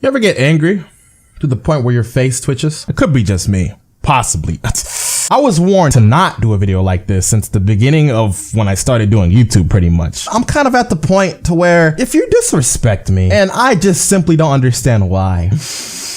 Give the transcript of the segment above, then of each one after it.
You ever get angry to the point where your face twitches? It could be just me. Possibly. I was warned to not do a video like this since the beginning of when I started doing YouTube pretty much. I'm kind of at the point to where if you disrespect me and I just simply don't understand why,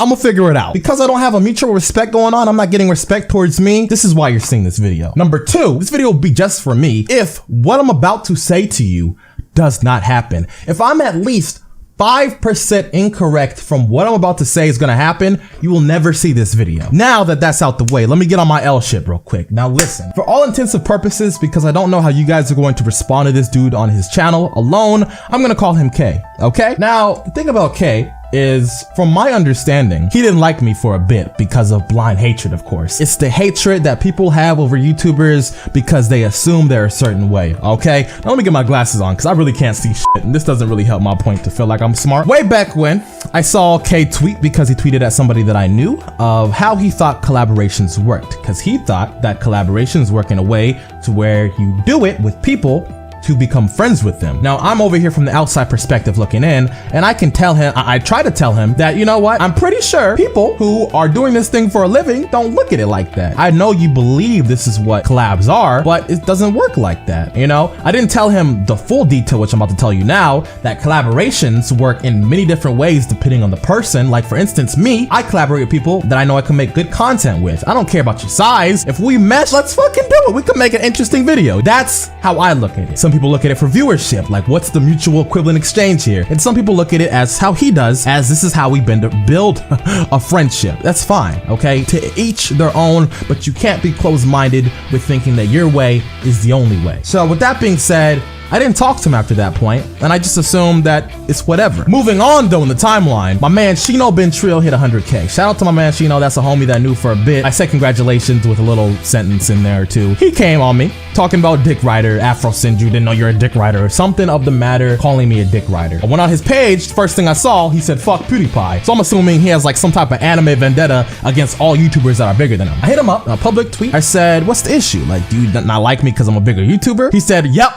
I'm gonna figure it out. Because I don't have a mutual respect going on, I'm not getting respect towards me. This is why you're seeing this video. Number two, this video will be just for me if what I'm about to say to you does not happen. If I'm at least 5% incorrect from what I'm about to say is gonna happen, you will never see this video. Now that that's out the way, let me get on my L shit real quick. Now listen, for all intents and purposes, because I don't know how you guys are going to respond to this dude on his channel alone, I'm gonna call him K, okay? Now, the thing about K is, from my understanding, he didn't like me for a bit because of blind hatred, of course. It's the hatred that people have over YouTubers because they assume they're a certain way, okay? Now let me get my glasses on because I really can't see shit, and this doesn't really help my point to feel like I'm smart. Way back when, I saw K tweet, because he tweeted at somebody that I knew, of how he thought collaborations worked, because he thought that collaborations work in a way to where you do it with people to become friends with them. Now, I'm over here from the outside perspective looking in, and I can tell him, I try to tell him that, you know what, I'm pretty sure people who are doing this thing for a living don't look at it like that. I know you believe this is what collabs are, but it doesn't work like that, you know? I didn't tell him the full detail, which I'm about to tell you now, that collaborations work in many different ways depending on the person. Like for instance, me, I collaborate with people that I know I can make good content with. I don't care about your size. If we mesh, let's fucking do it. We can make an interesting video. That's how I look at it. Some people look at it for viewership, like what's the mutual equivalent exchange here? And some people look at it as how he does, as this is how we build a friendship. That's fine, okay? To each their own, but you can't be closed-minded with thinking that your way is the only way. So with that being said, I didn't talk to him after that point, and I just assumed that it's whatever. Moving on though in the timeline, my man Shino Ben Trill hit 100K. Shout out to my man Shino, that's a homie that I knew for a bit. I said congratulations with a little sentence in there too. He came on me, talking about dick rider, AfroSenju, didn't know you're a dick rider, or something of the matter, calling me a dick rider. I went on his page, first thing I saw, he said fuck PewDiePie. So I'm assuming he has like some type of anime vendetta against all YouTubers that are bigger than him. I hit him up, a public tweet. I said, what's the issue? Like, do you not like me because I'm a bigger YouTuber? He said, yep.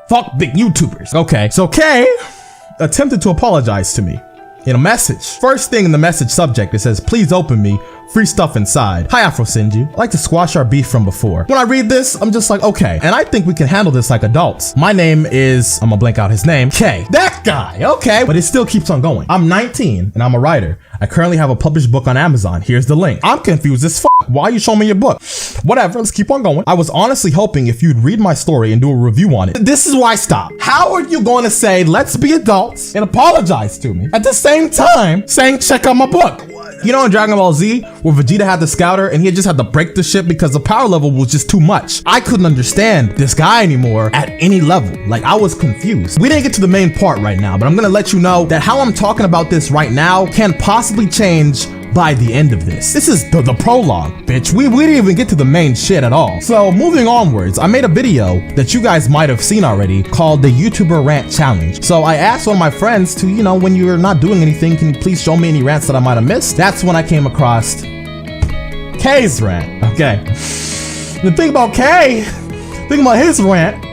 Fuck big YouTubers. Okay, so K attempted to apologize to me in a message. First thing in the message subject, it says, please open me, free stuff inside. Hi AfroSenju, I'd like to squash our beef from before. When I read this, I'm just like, okay, and I think we can handle this like adults. My name is, I'm gonna blank out his name, K. That guy, okay, but it still keeps on going. I'm 19 and I'm a writer. I currently have a published book on Amazon. Here's the link. I'm confused as fuck. Why are you showing me your book? Whatever, let's keep on going. I was honestly hoping if you'd read my story and do a review on it. This is why I stopped. How are you going to say, let's be adults and apologize to me at the same time saying, check out my book? You know in Dragon Ball Z, where Vegeta had the scouter and he just had to break the ship because the power level was just too much. I couldn't understand this guy anymore at any level. Like, I was confused. We didn't get to the main part right now, but I'm gonna let you know that how I'm talking about this right now can possibly change by the end of this. This is the prologue, bitch. We didn't even get to the main shit at all. So moving onwards, I made a video that you guys might have seen already called the YouTuber Rant Challenge. So I asked one of my friends to, you know, when you're not doing anything, can you please show me any rants that I might have missed? That's when I came across K's rant, okay. The thing about K, think about his rant,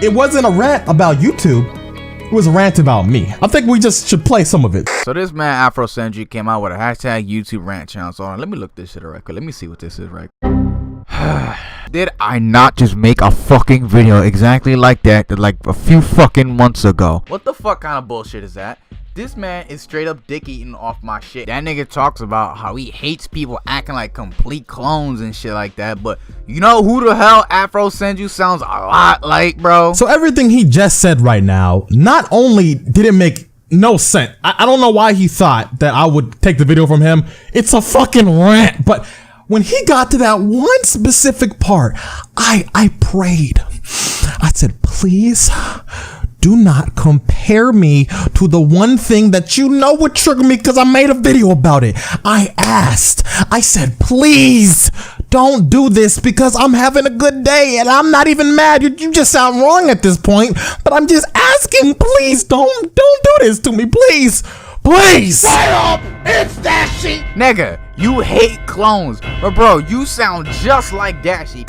it wasn't a rant about YouTube. It was a rant about me. I think we just should play some of it. So this man AfroSenju came out with a hashtag YouTube rant channel. So let me look this shit up right quick. Let me see what this is right quick. Did I not just make a fucking video exactly like that like a few fucking months ago? What the fuck kind of bullshit is that? This man is straight up dick eating off my shit. That nigga talks about how he hates people acting like complete clones and shit like that. But you know who the hell AfroSenju sounds a lot like, bro? So everything he just said right now, not only did it make no sense, I don't know why he thought that I would take the video from him. It's a fucking rant. But when he got to that one specific part, I prayed. I said, please do not compare me to the one thing that you know would trigger me because I made a video about it. I asked, I said, please don't do this because I'm having a good day and I'm not even mad. You just sound wrong at this point, but I'm just asking, please don't do this to me, please. Please. Shut up! It's Dashi! Nigga, you hate clones. But bro, you sound just like Dashi.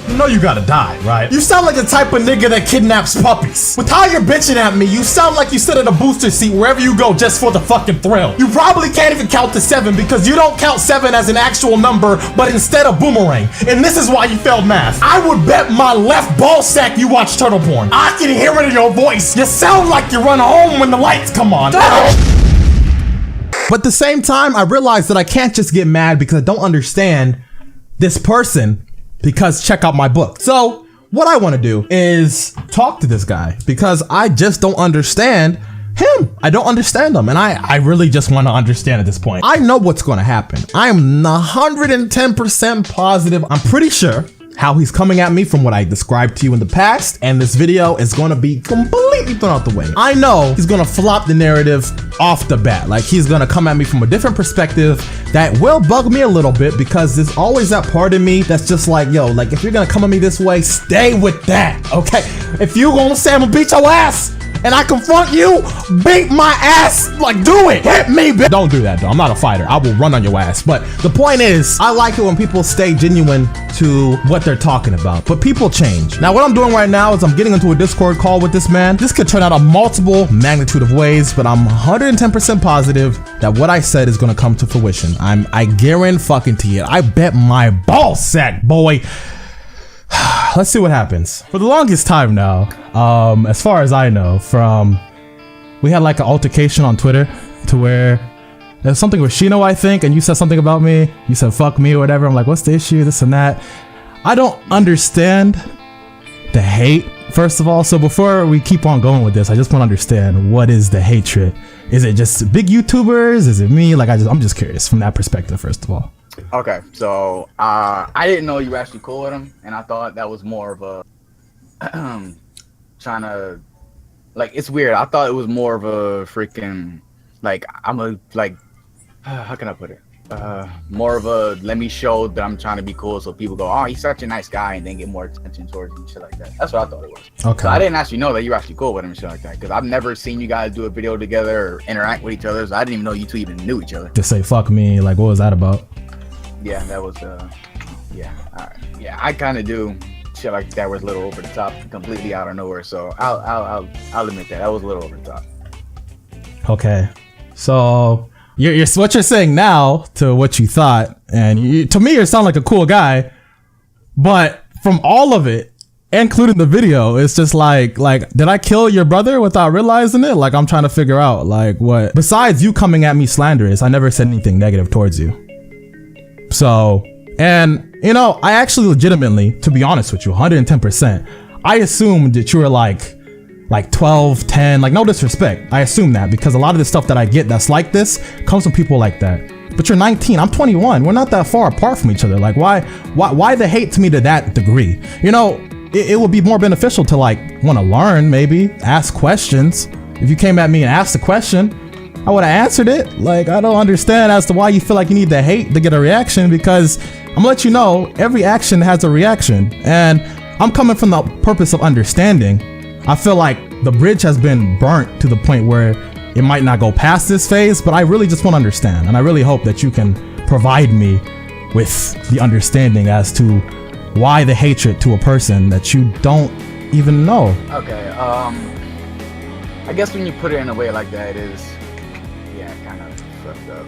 You know you gotta die, right? You sound like the type of nigga that kidnaps puppies. With how you're bitching at me, you sound like you sit in a booster seat wherever you go just for the fucking thrill. You probably can't even count to 7 because you don't count 7 as an actual number, but instead a boomerang. And this is why you failed math. I would bet my left ball sack you watch turtle porn. I can hear it in your voice. You sound like you run home when the lights come on. But at the same time, I realized that I can't just get mad because I don't understand this person, because check out my book. So what I want to do is talk to this guy because I just don't understand him. I don't understand him. And I really just want to understand at this point. I know what's going to happen. I am 110% positive. I'm pretty sure how he's coming at me from what I described to you in the past, and this video is going to be completely thrown out the way. I know he's going to flop the narrative off the bat. Like, he's going to come at me from a different perspective that will bug me a little bit because there's always that part of me that's just like, yo, like, if you're going to come at me this way, stay with that, okay? If you going to say I'm going to beat your ass and I confront you, beat my ass, like, do it, hit me, bitch. Don't do that though, I'm not a fighter, I will run on your ass. But the point is, I like it when people stay genuine to what they're talking about, but people change. Now what I'm doing right now is I'm getting into a Discord call with this man. This could turn out a multiple magnitude of ways, but I'm 110% positive that what I said is gonna come to fruition. I guarantee it. I bet my ball sack, boy. Let's see what happens. For the longest time now, as far as I know, we had like an altercation on Twitter to where there's something with Shino, I think, and you said something about me. You said fuck me or whatever. I'm like, what's the issue? This and that. I don't understand the hate, first of all. So before we keep on going with this, I just want to understand, what is the hatred? Is it just big YouTubers? Is it me? Like, I'm just curious from that perspective, first of all. Okay, so I didn't know you were actually cool with him, and I thought that was more of a trying to, like, it's weird. I thought it was more of a freaking, like, I'm a, like, how can I put it? More of a, let me show that I'm trying to be cool so people go, oh, he's such a nice guy, and then get more attention towards him and shit like that. That's what I thought it was. Okay. So I didn't actually know that you were actually cool with him and shit like that, because I've never seen you guys do a video together or interact with each other, so I didn't even know you two even knew each other. Just say fuck me, like, what was that about? Yeah, that was, yeah, all right. Yeah, I kind of do shit like that was a little over the top, completely out of nowhere, so I'll admit that was a little over the top. Okay, so you're what you're saying now to what you thought, and to me you sound like a cool guy, but from all of it, including the video, it's just like did I kill your brother without realizing it? Like, I'm trying to figure out, like, what besides you coming at me slanderous, I never said anything negative towards you. So, and you know, I actually legitimately, to be honest with you, 110%, I assumed that you were like 12, 10, like, no disrespect. I assume that because a lot of the stuff that I get that's like this comes from people like that. But you're 19, I'm 21. We're not that far apart from each other. Like, why the hate to me to that degree? You know, it would be more beneficial to, like, want to learn, maybe ask questions. If you came at me and asked a question, I would have answered it. Like, I don't understand as to why you feel like you need to hate to get a reaction, because I'm gonna let you know every action has a reaction, and I'm coming from the purpose of understanding. I feel like the bridge has been burnt to the point where it might not go past this phase, but I really just want to understand, and I really hope that you can provide me with the understanding as to why the hatred to a person that you don't even know. Okay, I guess when you put it in a way like that, it is, kind of fucked up,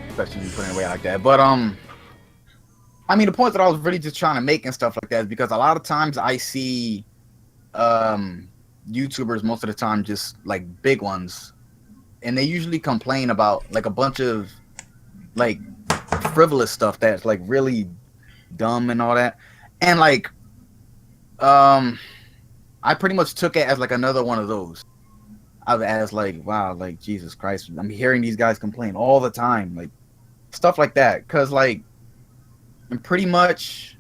especially when you put it in a way like that. But I mean, the point that I was really just trying to make and stuff like that is because a lot of times I see YouTubers most of the time, just like big ones, and they usually complain about like a bunch of like frivolous stuff that's like really dumb and all that, and like I pretty much took it as like another one of those. I was like, wow, like, Jesus Christ, I'm hearing these guys complain all the time, like stuff like that, because like, and pretty much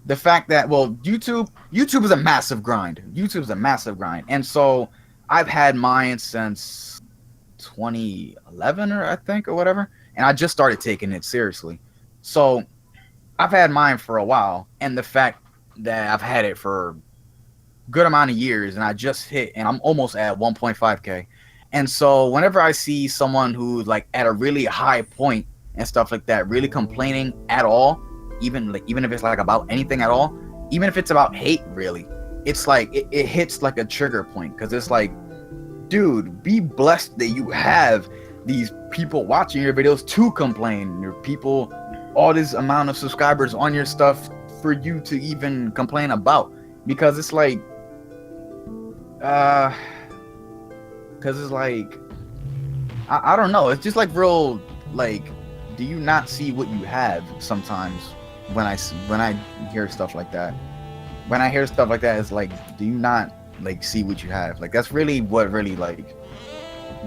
the fact that, well, YouTube is a massive grind. YouTube's a massive grind, and so I've had mine since 2011 or I think or whatever, and I just started taking it seriously. So I've had mine for a while, and the fact that I've had it for good amount of years, and I just hit, and I'm almost at 1.5k, and so whenever I see someone who's like at a really high point and stuff like that, really complaining at all, even if it's like about anything at all, even if it's about hate, really, it's like it hits like a trigger point, because it's like, dude, be blessed that you have these people watching your videos to complain. Your people, all this amount of subscribers on your stuff for you to even complain about, because it's like, I don't know. It's just like real, like, do you not see what you have sometimes? When I hear stuff like that, it's like, do you not like see what you have? Like, that's really what really like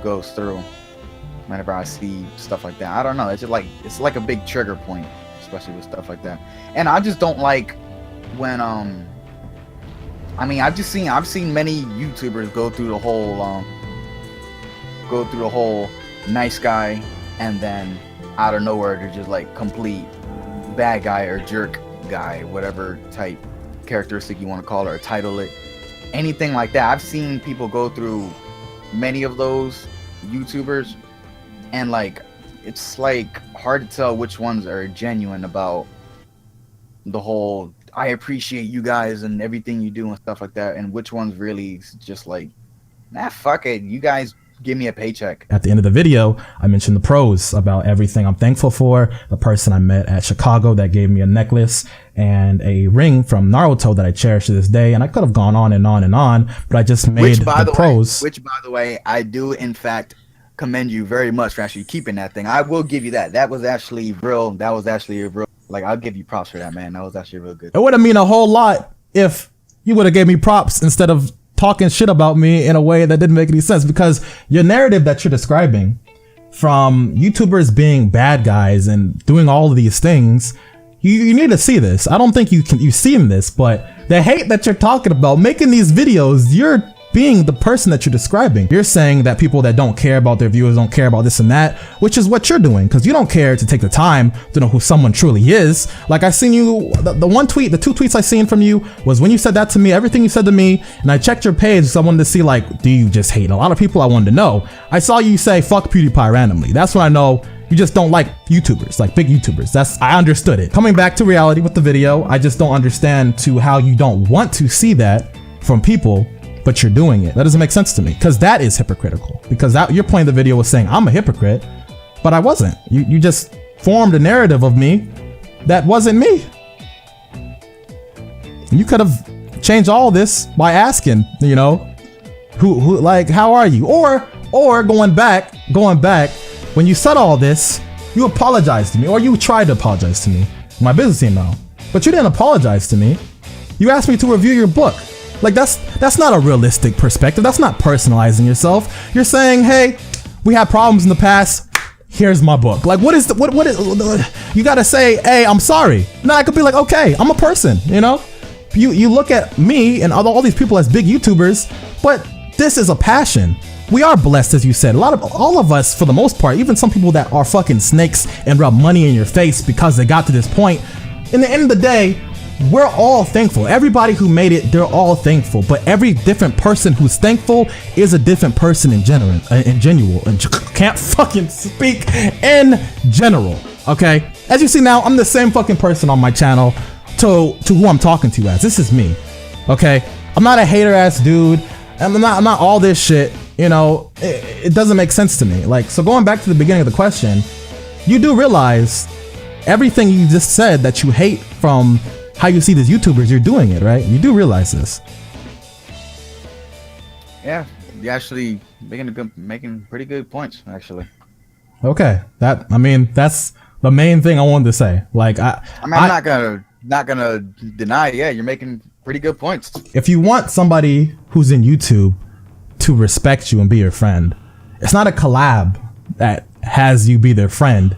goes through whenever I see stuff like that. I don't know. It's just like, it's like a big trigger point, especially with stuff like that. And I just don't like when I mean, I've seen many YouTubers go through the whole nice guy, and then out of nowhere they're just like complete bad guy or jerk guy, whatever type characteristic you want to call it or title it, anything like that. I've seen people go through many of those YouTubers, and like, it's like hard to tell which ones are genuine about the whole I appreciate you guys and everything you do and stuff like that, and which ones really just like, nah, fuck it, you guys give me a paycheck. At the end of the video, I mentioned the pros about everything I'm thankful for. The person I met at Chicago that gave me a necklace and a ring from Naruto that I cherish to this day. And I could have gone on and on and on, but I just made the pros. Which, by the way, I do in fact commend you very much for actually keeping that thing. I will give you that. That was actually real. That was actually a real, like, I'll give you props for that, man. That was actually real good. It would have mean a whole lot if you would have gave me props instead of talking shit about me in a way that didn't make any sense, because your narrative that you're describing from YouTubers being bad guys and doing all of these things, you need to see this. I don't think you've seen this, but the hate that you're talking about, making these videos, you're being the person that you're describing. You're saying that people that don't care about their viewers don't care about this and that, which is what you're doing, because you don't care to take the time to know who someone truly is. Like, I seen you, the one tweet, the two tweets I seen from you was when you said that to me, everything you said to me, and I checked your page, so I wanted to see, like, do you just hate a lot of people? I wanted to know. I saw you say fuck PewDiePie randomly. That's when I know you just don't like YouTubers, like big YouTubers. I understood it. Coming back to reality with the video, I just don't understand to how you don't want to see that from people, but you're doing it. That doesn't make sense to me, because that is hypocritical. Because that, your point of the video was saying I'm a hypocrite, but I wasn't. You just formed a narrative of me that wasn't me. You could have changed all this by asking, you know, who like, how are you? Or going back, when you said all this, you apologized to me, or you tried to apologize to me, my business email, but you didn't apologize to me. You asked me to review your book. Like, that's not a realistic perspective. That's not personalizing yourself. You're saying, hey, we had problems in the past. Here's my book. Like, what is you gotta say, hey, I'm sorry. No, I could be like, okay, I'm a person, you know? You look at me and all these people as big YouTubers, but this is a passion. We are blessed, as you said. All of us, for the most part, even some people that are fucking snakes and rub money in your face because they got to this point. In the end of the day, we're all thankful. Everybody who made it, they're all thankful. But every different person who's thankful is a different person in general. Can't fucking speak in general. Okay. As you see now, I'm the same fucking person on my channel to who I'm talking to as. This is me. Okay. I'm not a hater ass dude. I'm not all this shit. You know, it doesn't make sense to me. Like, so going back to the beginning of the question, you do realize everything you just said that you hate from how you see these YouTubers, you're doing it, right? You do realize this. Yeah, you're actually making pretty good points, actually. Okay, that's the main thing I wanted to say. Like, I'm not gonna deny. Yeah, you're making pretty good points. If you want somebody who's in YouTube to respect you and be your friend, it's not a collab that has you be their friend.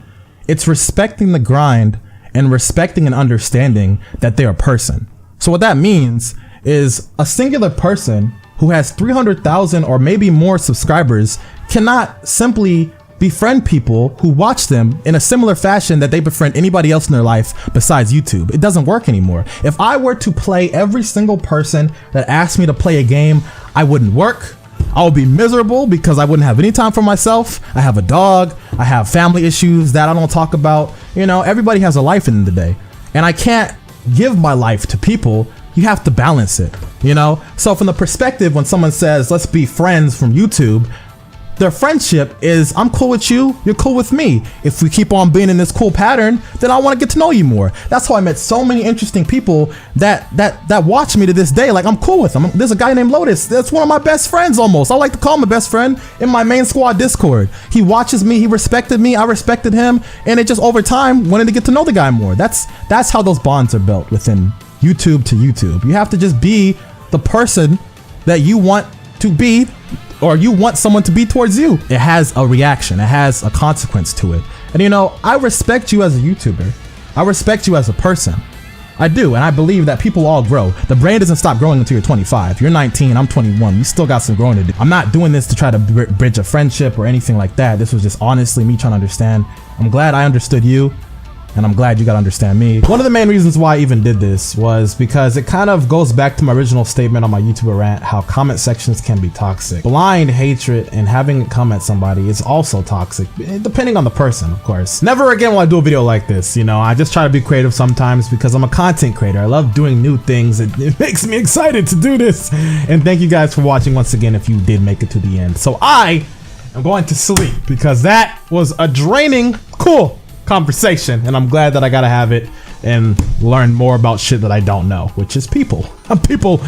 It's respecting the grind and respecting and understanding that they're a person. So what that means is a singular person who has 300,000 or maybe more subscribers cannot simply befriend people who watch them in a similar fashion that they befriend anybody else in their life besides YouTube. It doesn't work anymore. If I were to play every single person that asked me to play a game, I wouldn't work. I would be miserable because I wouldn't have any time for myself. I have a dog. I have family issues that I don't talk about. You know, everybody has a life in the day. And I can't give my life to people you have to balance it, you know? So from the perspective, when someone says, let's be friends from YouTube, their friendship is, I'm cool with you, you're cool with me. If we keep on being in this cool pattern, then I want to get to know you more. That's how I met so many interesting people that watch me to this day. Like, I'm cool with them. There's a guy named Lotus. That's one of my best friends almost. I like to call him a best friend in my main squad Discord. He watches me, he respected me, I respected him, and it just over time wanted to get to know the guy more. That's how those bonds are built within YouTube to YouTube. You have to just be the person that you want to be, or you want someone to be towards you. It has a reaction, it has a consequence to it. And you know, I respect you as a YouTuber. I respect you as a person. I do, and I believe that people all grow. The brain doesn't stop growing until you're 25. You're 19, I'm 21. We still got some growing to do. I'm not doing this to try to bridge a friendship or anything like that. This was just honestly me trying to understand. I'm glad I understood you, and I'm glad you got to understand me. One of the main reasons why I even did this was because it kind of goes back to my original statement on my YouTuber rant, how comment sections can be toxic. Blind hatred and having it come at somebody is also toxic, depending on the person, of course. Never again will I do a video like this, you know. I just try to be creative sometimes because I'm a content creator. I love doing new things. It makes me excited to do this. And thank you guys for watching once again if you did make it to the end. So I am going to sleep because that was a draining, cool conversation, and I'm glad that I got to have it and learn more about shit that I don't know, which is people. People,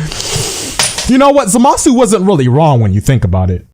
you know what? Zamasu wasn't really wrong when you think about it.